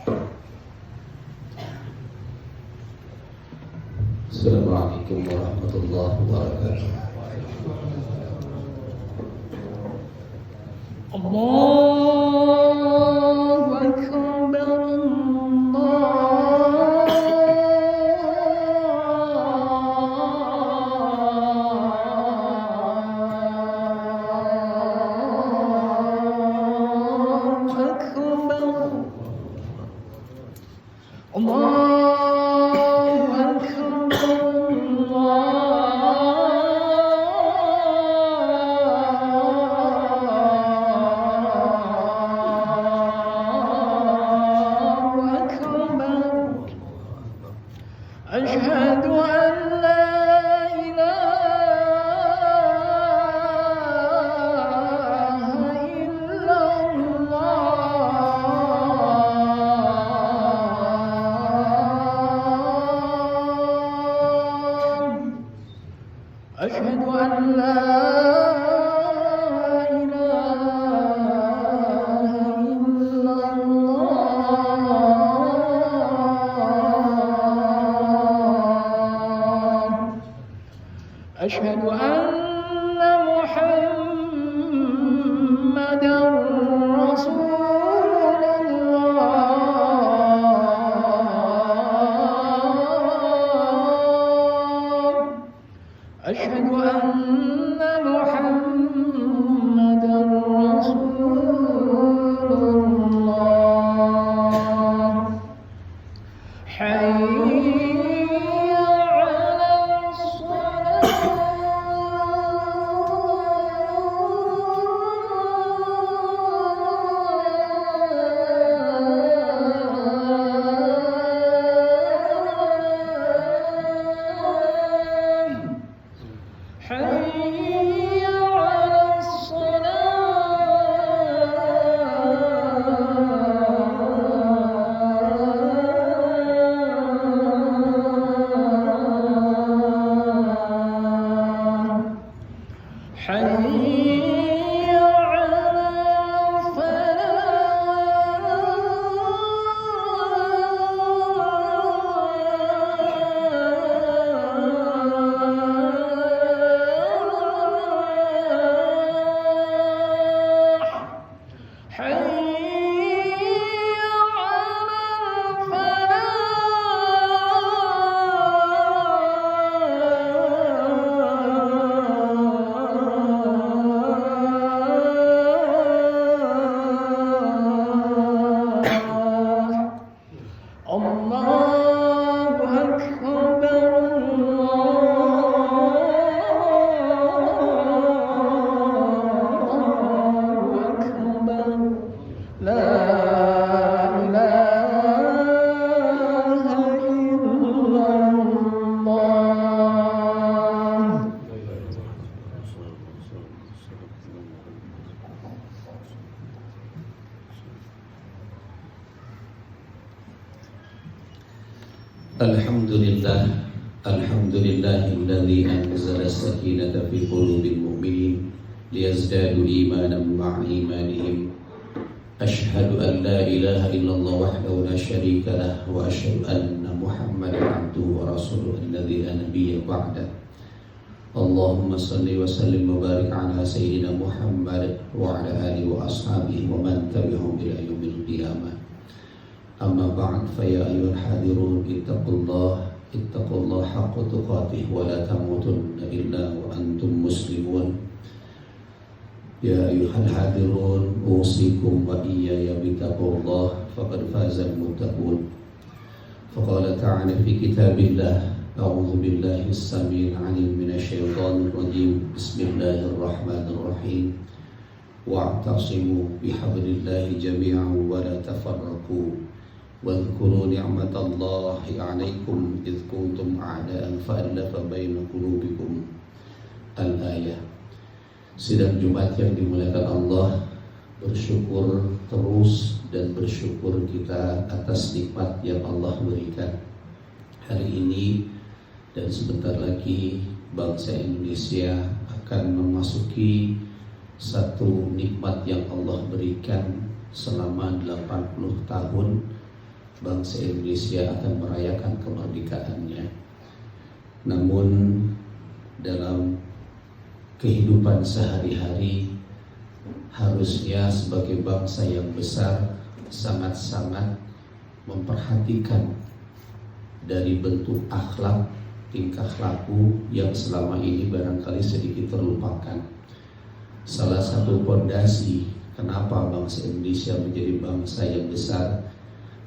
Assalamualaikum warahmatullahi wabarakatuh. Allahu Akbar. أشهد أن لا إله إلا الله. أشهد أن لا أشهد أن محمدًا رسول الله. أشهد أن محمدًا رسول الله. حي Alhamdulillahilladzi anzala as-sakinata fi qulubil mu'minin liyazdadu imanan ma'a imanihim. Ashhadu an la ilaha illallah wahdahu la syarika lah wa ashhadu anna Muhammadan abduhu wa rasuluhu alladzi la nabiyya ba'dah. Allahumma salli wa sallim wa barik ala sayyidina Muhammad wa ala alihi wa ashabihi wa man tabi'ahum ila yaumil qiyamah. Amma ba'd, fa ya ayyuhal hadirun ittaqullah haqqa tuqatih wa la tamutunna illa wa antum muslimun. Ya ayyuhal hadirun usikum wa iyaya bittaqullah faqad fazal muttaqun. Faqala ta'ala fi kitabillah a'udzu billahi as-sami'il 'alim minasyaitonir rajim. Bismillahirrahmanirrahim. Wa'tasimu bihablillahi jami'an wa la tafarraqu. واذكروا نعمة الله عليكم إذ كنتم أعداء فألف بين قلوبكم. Al-Ayah. Sidang Jumat yang dimuliakan Allah, bersyukur terus dan bersyukur kita atas nikmat yang Allah berikan. Hari ini dan sebentar lagi bangsa Indonesia akan memasuki satu nikmat yang Allah berikan selama 80 tahun, bangsa Indonesia akan merayakan kemerdekaannya. Namun dalam kehidupan sehari-hari harusnya sebagai bangsa yang besar sangat-sangat memperhatikan dari bentuk akhlak, tingkah laku yang selama ini barangkali sedikit terlupakan. Salah satu fondasi kenapa bangsa Indonesia menjadi bangsa yang besar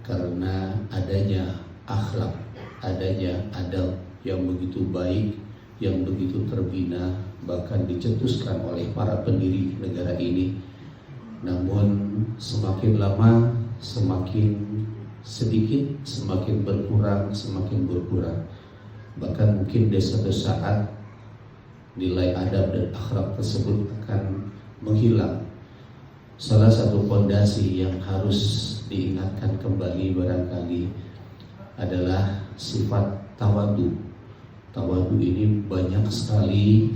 karena adanya akhlak, adanya adab yang begitu baik, yang begitu terbina, bahkan dicetuskan oleh para pendiri negara ini. Namun semakin lama semakin sedikit, semakin berkurang. Bahkan mungkin di suatu saat nilai adab dan akhlak tersebut akan menghilang. Salah satu fondasi yang harus diingatkan kembali barangkali adalah sifat tawadu. Tawadu ini banyak sekali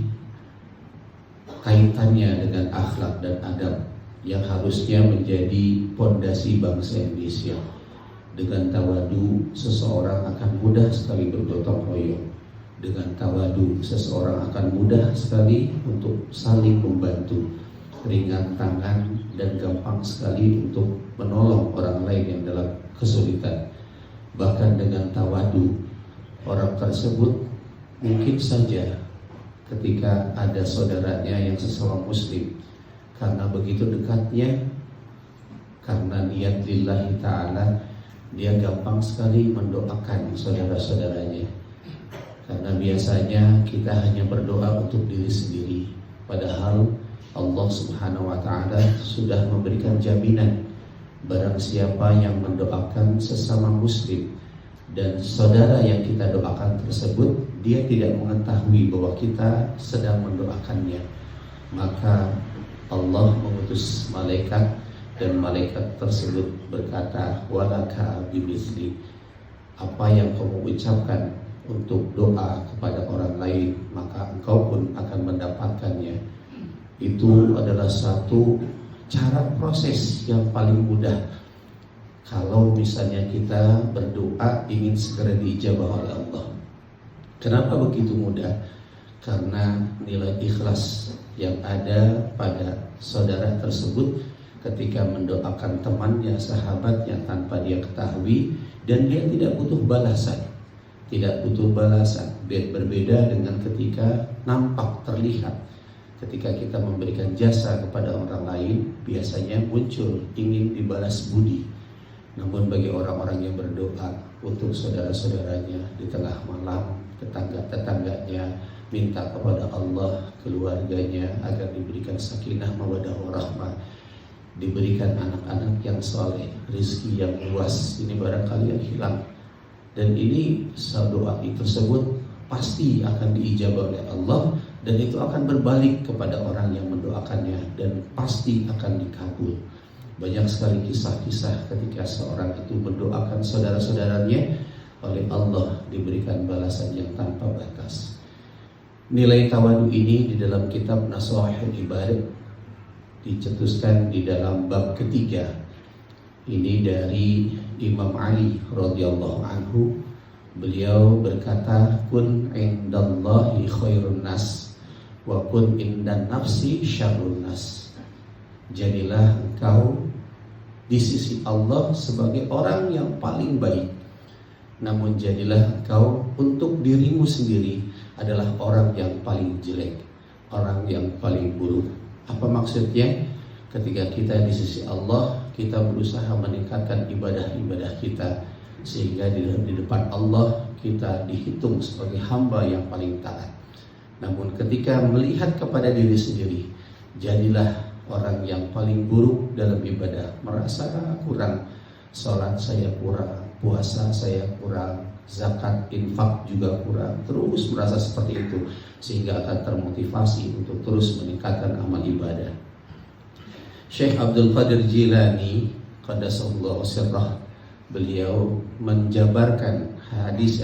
kaitannya dengan akhlak dan adab yang harusnya menjadi fondasi bangsa Indonesia. Dengan tawadu seseorang akan mudah sekali bergotong royong. Dengan tawadu seseorang akan mudah sekali untuk saling membantu, ringan tangan dan gampang sekali untuk menolong orang lain yang dalam kesulitan. Bahkan dengan tawadu orang tersebut mungkin saja ketika ada saudaranya yang sesama muslim, karena begitu dekatnya, karena niat lillahi ta'ala, dia gampang sekali mendoakan saudara-saudaranya. Karena biasanya kita hanya berdoa untuk diri sendiri, padahal Allah subhanahu wa ta'ala sudah memberikan jaminan barang siapa yang mendoakan sesama muslim dan saudara yang kita doakan tersebut dia tidak mengetahui bahwa kita sedang mendoakannya, maka Allah mengutus malaikat dan malaikat tersebut berkata, walaka bimithli, apa yang kamu ucapkan untuk doa kepada orang lain maka engkau pun akan mendapatkannya. Itu adalah satu cara proses yang paling mudah. Kalau misalnya kita berdoa ingin segera diijabah oleh Allah. Kenapa begitu mudah? Karena nilai ikhlas yang ada pada saudara tersebut ketika mendoakan temannya, sahabatnya tanpa dia ketahui, dan dia tidak butuh balasan. Tidak butuh balasan. Berbeda dengan ketika nampak, terlihat. Ketika kita memberikan jasa kepada orang lain, biasanya muncul ingin dibalas budi. Namun bagi orang-orang yang berdoa untuk saudara-saudaranya di tengah malam, tetangga-tetangganya, minta kepada Allah, keluarganya agar diberikan sakinah, mawaddah, warahmah, diberikan anak-anak yang saleh, rezeki yang luas, ini barangkali yang hilang. Dan ini doa tersebut pasti akan diijabah oleh Allah, dan itu akan berbalik kepada orang yang mendoakannya dan pasti akan dikabul. Banyak sekali kisah-kisah ketika seorang itu mendoakan saudara-saudaranya, oleh Allah diberikan balasan yang tanpa batas. Nilai tawadu ini di dalam kitab Nasha'ihul Ibad dicetuskan di dalam bab ketiga. Ini dari Imam Ali radhiyallahu anhu. Beliau berkata, kun indallahi khairun nas wa kun indan nafsi syarrun nas. Jadilah engkau di sisi Allah sebagai orang yang paling baik, namun jadilah engkau untuk dirimu sendiri adalah orang yang paling jelek, orang yang paling buruk. Apa maksudnya? Ketika kita di sisi Allah, kita berusaha meningkatkan ibadah-ibadah kita, sehingga di depan Allah kita dihitung sebagai hamba yang paling taat. Namun ketika melihat kepada diri sendiri, jadilah orang yang paling buruk dalam ibadah, merasa kurang, sholat saya kurang, puasa saya kurang, zakat, infak juga kurang, terus merasa seperti itu, sehingga akan termotivasi untuk terus meningkatkan amal ibadah. Syekh Abdul Qadir Jilani qaddasallahu sirrah, beliau menjabarkan hadis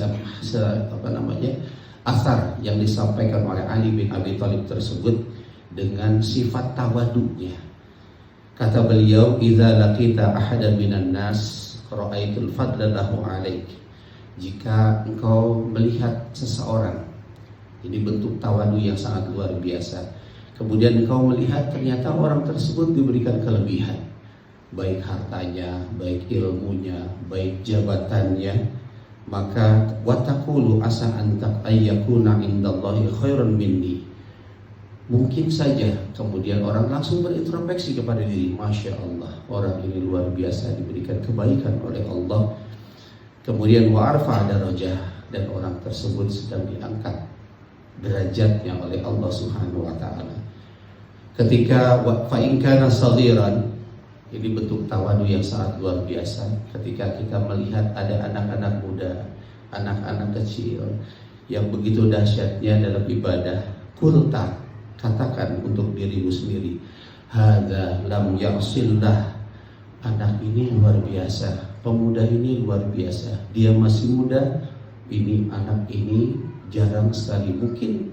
asar yang disampaikan oleh Ali bin Abi Thalib tersebut dengan sifat tawadunya. Kata beliau, idza laqita ahadan minan nas ra'aitul fadla lahu 'alaik. Jika engkau melihat seseorang, ini bentuk tawadu yang sangat luar biasa. Kemudian engkau melihat ternyata orang tersebut diberikan kelebihan, baik hartanya, baik ilmunya, baik jabatannya, maka wataqulu asa an taqayyakuna indallahi khairan minni. Mungkin saja kemudian orang langsung berintrospeksi kepada diri, Masya Allah, orang ini luar biasa diberikan kebaikan oleh Allah. Kemudian wa'arfa darajah, dan orang tersebut sedang diangkat derajatnya oleh Allah Subhanahu wa taala. Ketika fa in kana saghiran, ini bentuk tawadu yang sangat luar biasa. Ketika kita melihat ada anak-anak muda, anak-anak kecil yang begitu dahsyatnya dalam ibadah, kulta, katakan untuk dirimu sendiri, hadza lam ya'sillah, anak ini luar biasa, pemuda ini luar biasa, dia masih muda, ini anak ini jarang sekali, mungkin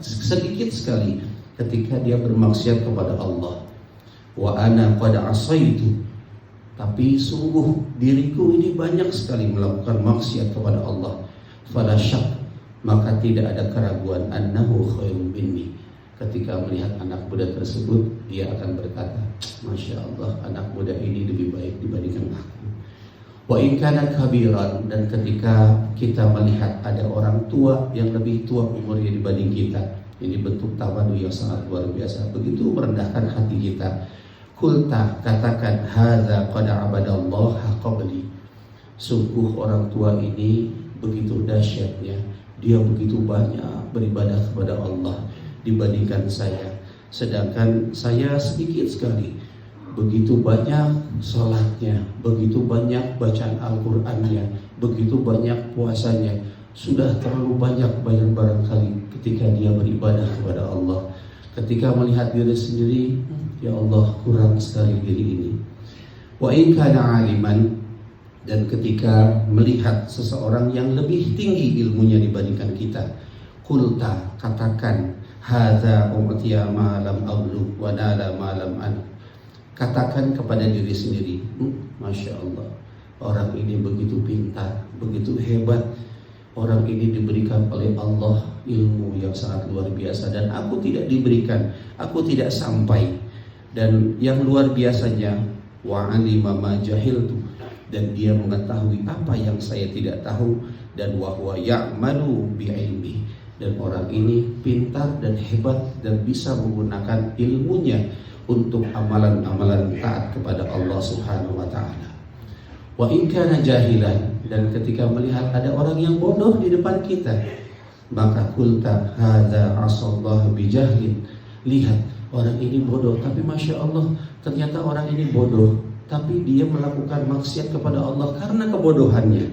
sedikit sekali ketika dia bermaksiat kepada Allah. Wa ana qad asaitu, tapi sungguh diriku ini banyak sekali melakukan maksiat kepada Allah. Fala syak, maka tidak ada keraguan, annahu khairun minni. Ketika melihat anak muda tersebut, dia akan berkata, Masya Allah, anak muda ini lebih baik dibandingkan aku. Wa in kana kabiran, dan ketika kita melihat ada orang tua yang lebih tua umurnya dibanding kita, ini bentuk tawadu yang sangat luar biasa. Begitu merendahkan hati kita. Kulta, katakan, hadza qad abadallah qabli, sungguh orang tua ini begitu dahsyatnya, dia begitu banyak beribadah kepada Allah dibandingkan saya, sedangkan saya sedikit sekali. Begitu banyak sholatnya, begitu banyak bacaan Al-Qur'annya, begitu banyak puasanya, sudah terlalu banyak barangkali ketika dia beribadah kepada Allah. Ketika melihat diri sendiri, ya Allah, kurang sekali diri ini. Wa in kana aliman, dan ketika melihat seseorang yang lebih tinggi ilmunya dibandingkan kita, kulta, katakan, hadza umtiya ma lam ablugh wa nala ma lam an. Katakan kepada diri sendiri, Masya Allah, orang ini begitu pintar, begitu hebat, orang ini diberikan oleh Allah ilmu yang sangat luar biasa, dan aku tidak diberikan, aku tidak sampai. Dan yang luar biasanya, wa alima ma jahiltu, dan dia mengetahui apa yang saya tidak tahu, dan wa huwa ya'malu bi ilmi, dan orang ini pintar dan hebat dan bisa menggunakan ilmunya untuk amalan-amalan taat kepada Allah Subhanahu wa taala. Wa in kana jahilan, dan ketika melihat ada orang yang bodoh di depan kita, maka kulta hadza asallahu bijahlin, lihat orang ini bodoh, tapi Masya Allah, ternyata orang ini bodoh, tapi dia melakukan maksiat kepada Allah karena kebodohannya.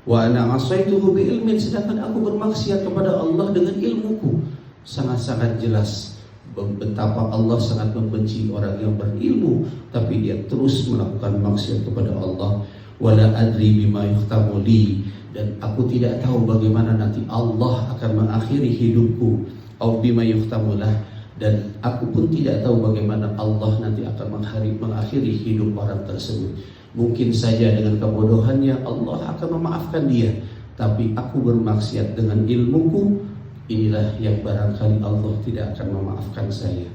Wa ana asaituhu bi ilmin, sedangkan aku bermaksiat kepada Allah dengan ilmuku. Sangat-sangat jelas betapa Allah sangat membenci orang yang berilmu tapi dia terus melakukan maksiat kepada Allah. Wala adri bima yuhtamu li, dan aku tidak tahu bagaimana nanti Allah akan mengakhiri hidupku. Au bima yuhtamu lah, dan aku pun tidak tahu bagaimana Allah nanti akan mengakhiri hidup orang tersebut. Mungkin saja dengan kebodohannya Allah akan memaafkan dia, tapi aku bermaksiat dengan ilmuku, inilah yang barangkali Allah tidak akan memaafkan saya.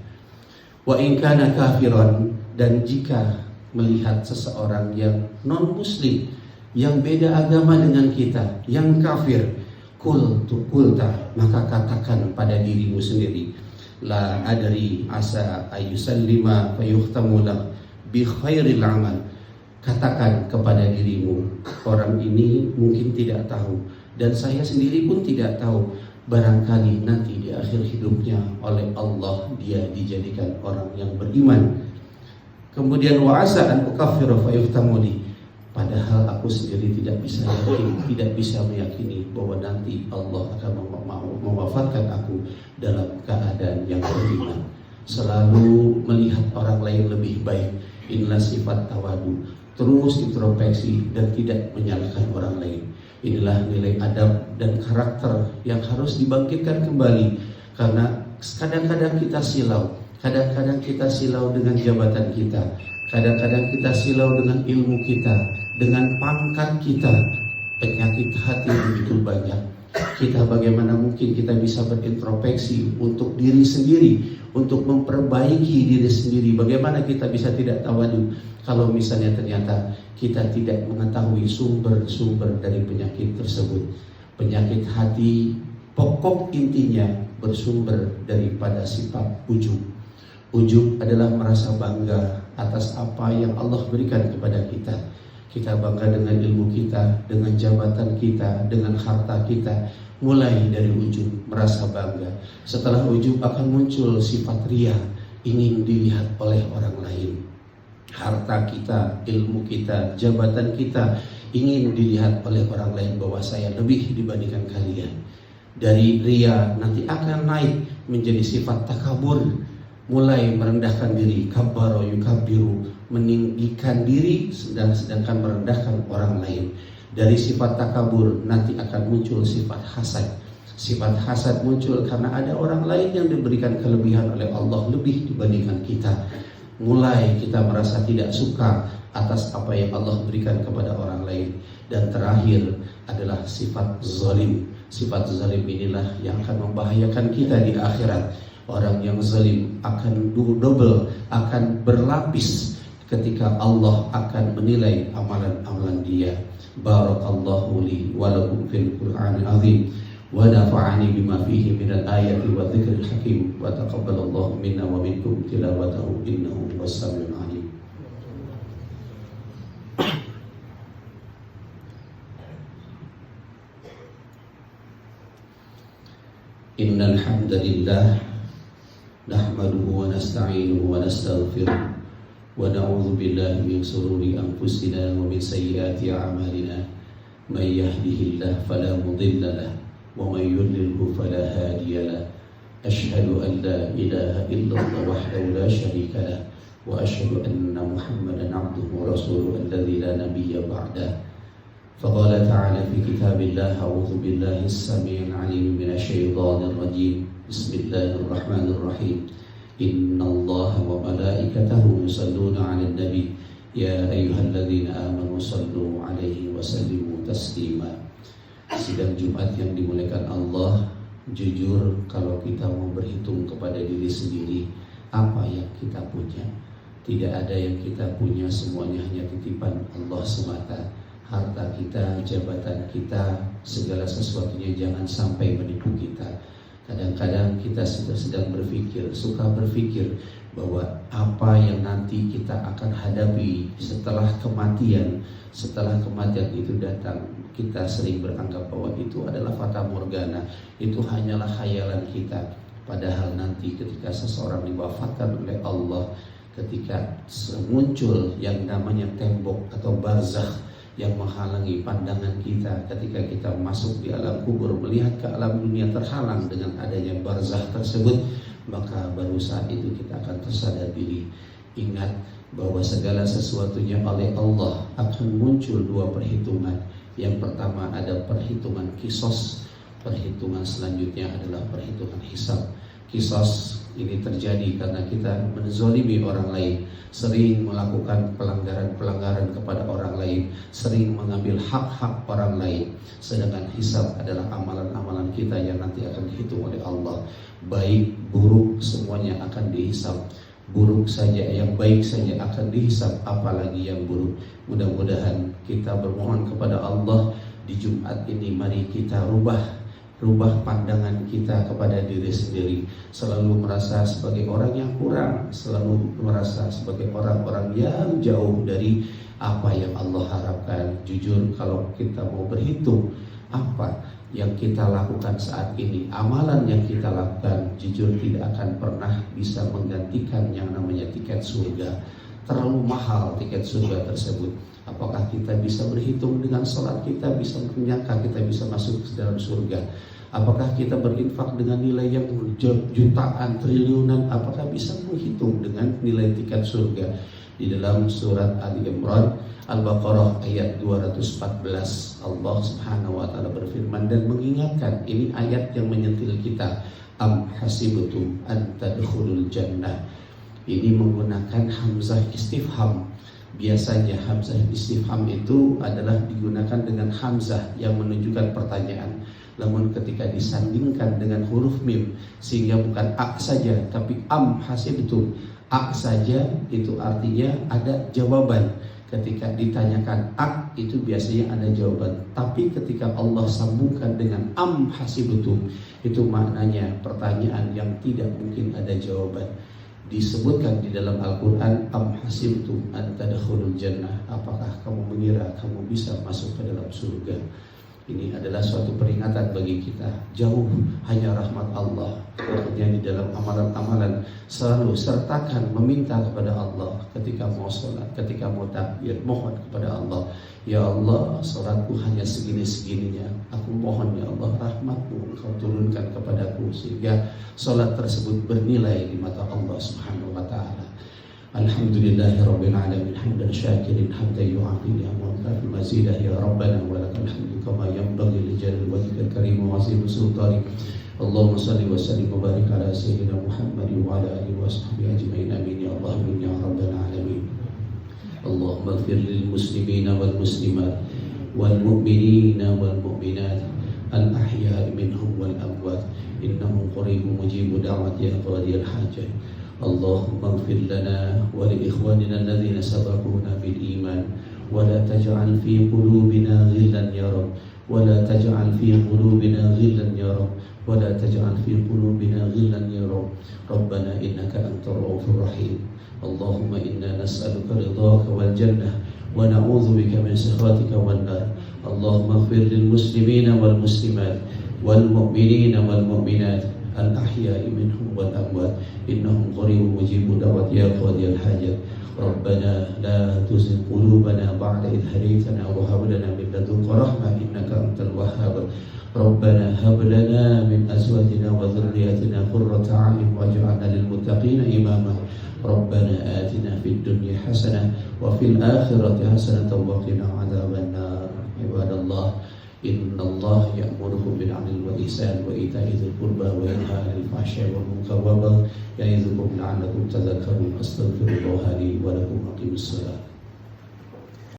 Wa in kana kafiran, dan jika melihat seseorang yang non muslim, yang beda agama dengan kita, yang kafir, kulta, maka katakan pada dirimu sendiri, la adri asa ayusallima fayuhtamu lah bi khairil amal. Katakan kepada dirimu, orang ini mungkin tidak tahu, dan saya sendiri pun tidak tahu, barangkali nanti di akhir hidupnya oleh Allah dia dijadikan orang yang beriman. Kemudian wa'asa an ukaffiru fayuftamuni, padahal aku sendiri tidak bisa yakin, tidak bisa meyakini bahwa nanti Allah akan mewafatkan aku dalam keadaan yang beriman. Selalu melihat orang lain lebih baik, inilah sifat tawadu. Terus introspeksi dan tidak menyalahkan orang lain. Inilah nilai adab dan karakter yang harus dibangkitkan kembali, karena kadang-kadang kita silau. Kadang-kadang kita silau dengan jabatan kita, Kadang-kadang kita silau dengan ilmu kita, dengan pangkat kita. Penyakit hati begitu banyak. Kita bagaimana mungkin kita bisa berintrospeksi untuk diri sendiri, untuk memperbaiki diri sendiri. Bagaimana kita bisa tidak tawadu kalau misalnya ternyata kita tidak mengetahui sumber-sumber dari penyakit tersebut. Penyakit hati pokok intinya bersumber daripada sifat ujub. Ujub adalah merasa bangga atas apa yang Allah berikan kepada kita. Kita bangga dengan ilmu kita, dengan jabatan kita, dengan harta kita. Mulai dari ujub, merasa bangga. Setelah ujub akan muncul sifat riya, ingin dilihat oleh orang lain. Harta kita, ilmu kita, jabatan kita ingin dilihat oleh orang lain bahwa saya lebih dibandingkan kalian. Dari riya nanti akan naik menjadi sifat takabur, mulai merendahkan diri, kabbaro yukabbiru, meninggikan diri sedangkan merendahkan orang lain. Dari sifat takabur nanti akan muncul sifat hasad. Sifat hasad muncul karena ada orang lain yang diberikan kelebihan oleh Allah lebih dibandingkan kita. Mulai kita merasa tidak suka atas apa yang Allah berikan kepada orang lain. Dan terakhir adalah sifat zalim. Sifat zalim inilah yang akan membahayakan kita di akhirat. Orang yang zalim akan double, akan berlapis ketika Allah akan menilai amalan-amalan dia. Barakallahu li wa lakum fil Qur'anil azim wa nafa'ani bima fihi minal ayati wa dzikril hakim wa taqabbalallahu minna wa minkum tilawatahu innahu was-sami'ul alim. Innal hamdalillah nahmaduhu wa nasta'inuhu wa nastaghfiruh wa na'udzu billahi min shururi anfusina wa min sayyiati a'malina may yahdihillahu fala mudilla lahu wa may yudlilhu fala hadiya lahu asyhadu an la ilaha illallah wahdahu la syarika lahu wa asyhadu anna muhammadan 'abduhu wa rasuluhu alladzi la nabiyya ba'dahu. فقال تعالى في كتاب الله أعوذ بالله السميع العليم من الشيطان الرجيم بسم الله الرحمن الرحيم إن الله وملائكته يصلون على النبي يا أيها الذين آمنوا صلوا عليه وسلموا تسليما. Sidang Jumat yang dimuliakan Allah, jujur kalau kita mau berhitung kepada diri sendiri apa yang kita punya. Tidak ada yang kita punya, semuanya hanya titipan Allah semata. Harta kita, jabatan kita, segala sesuatunya jangan sampai menipu kita. Kadang-kadang kita sedang berpikir, suka berpikir bahwa apa yang nanti kita akan hadapi setelah kematian itu datang, kita sering beranggap bahwa itu adalah fata morgana, itu hanyalah khayalan kita. Padahal nanti ketika seseorang diwafatkan oleh Allah, ketika muncul yang namanya tembok atau barzakh yang menghalangi pandangan kita, ketika kita masuk di alam kubur, melihat ke alam dunia terhalang dengan adanya barzakh tersebut, maka baru saat itu kita akan tersadar diri. Ingat bahwa segala sesuatunya oleh Allah akan muncul dua perhitungan. Yang pertama ada perhitungan kisos, perhitungan selanjutnya adalah perhitungan hisab. Kisos ini terjadi karena kita menzalimi orang lain, sering melakukan pelanggaran-pelanggaran kepada orang lain, sering mengambil hak-hak orang lain. Sedangkan hisab adalah amalan-amalan kita yang nanti akan dihitung oleh Allah. Baik, buruk, semuanya akan dihisab. Buruk saja, yang baik saja akan dihisab, apalagi yang buruk. Mudah-mudahan kita bermohon kepada Allah di Jumat ini, mari kita rubah pandangan kita kepada diri sendiri. Selalu merasa sebagai orang yang kurang, selalu merasa sebagai orang-orang yang jauh dari apa yang Allah harapkan. Jujur kalau kita mau berhitung apa yang kita lakukan saat ini, amalan yang kita lakukan, jujur tidak akan pernah bisa menggantikan yang namanya tiket surga. Terlalu mahal tiket surga tersebut. Apakah kita bisa berhitung dengan sholat kita bisa menyangka kita bisa masuk ke dalam surga? Apakah kita berinfak dengan nilai yang jutaan, triliunan? Apakah bisa menghitung dengan nilai tiket surga? Di dalam surat Ali Imran Al-Baqarah ayat 214, Allah Subhanahu wa taala berfirman dan mengingatkan, ini ayat yang menyentil kita. Am hasibtum an tadkhulul jannah Ini menggunakan hamzah istifham. Biasanya hamzah istifham itu adalah digunakan dengan hamzah yang menunjukkan pertanyaan. Namun ketika disandingkan dengan huruf mim, sehingga bukan a saja tapi am hasibtum, a saja itu artinya ada jawaban. Ketika ditanyakan a itu biasanya ada jawaban. Tapi ketika Allah sambungkan dengan am hasibtum, itu maknanya pertanyaan yang tidak mungkin ada jawaban. Disebutkan di dalam Al-Quran, am hasibtum an tadkhulul jannah, apakah kamu mengira kamu bisa masuk ke dalam surga. Ini adalah suatu peringatan bagi kita. Jauh hanya rahmat Allah. Makanya di dalam amalan-amalan selalu sertakan meminta kepada Allah. Ketika mau sholat, ketika mau takbir, mohon kepada Allah. Ya Allah, sholatku hanya segini-segininya. Aku mohon ya Allah, rahmatmu Engkau turunkan kepadaku, sehingga sholat tersebut bernilai di mata Allah Subhanahu wa ta'ala. Alhamdulillahirabbil alamin, hamdan syakirin hamdan yu'afi ni'amahu fi mazidah ya rabbana wa lakal hamdu kama yanbaghi li jalali wajhikal karim wa 'azimi sultanik. Allahumma shalli wa sallim wa barik ala sayyidina Muhammad wa ala alihi wa sahbihi ajma'in, amin ya Allah amin ya rabbal alamin. Allahumma ighfir lil muslimina wal muslimat wal mu'minina wal mu'minat al ahya'i minhum wal amwat innahum qaribun mujibud da'wati ya qadiyal hajat. Allahumma ighfir lana wa li ikhwanina alladhina sabaquna bil iman wa la taj'al fi qulubina ghillan ya Rabb wa la taj'al fi qulubina ghillan ya Rabb wa la taj'al fi qulubina ghillan ya Rabb. Rabbana innaka antar raufur rahim. Allahumma inna nas'aluka ridhaka wal jannah wa na'udzu bika min sakhatika wan nar. Allahumma ighfir lil muslimina wal muslimat wal mu'minina wal mu'minat al ahya'i minhum wal amwat innahum qaribun mujibud da'wati ya qadiyal hajat. Rabbana la tuzigh qulubana ba'da idh hadaytana wa hab lana min ladunka rahmah innaka antal wahhab. Rabbana hab lana min azwajina wa dhurriyyatina qurrata a'yun waj'alna lil muttaqina imama. Rabbana atina fid dunya hasanah wa fil akhirati hasanah wa qina adzaban nar. Ibadallah, innallaha ya'murukum bil 'adli wal ihsan wa ita'i dzil qurba wa yanha 'anil fahsya'i wal munkari wa baghi ya'izukum la'allakum tadhakkarun. Astaghfirullaha li wa lakum, aqimus shalah.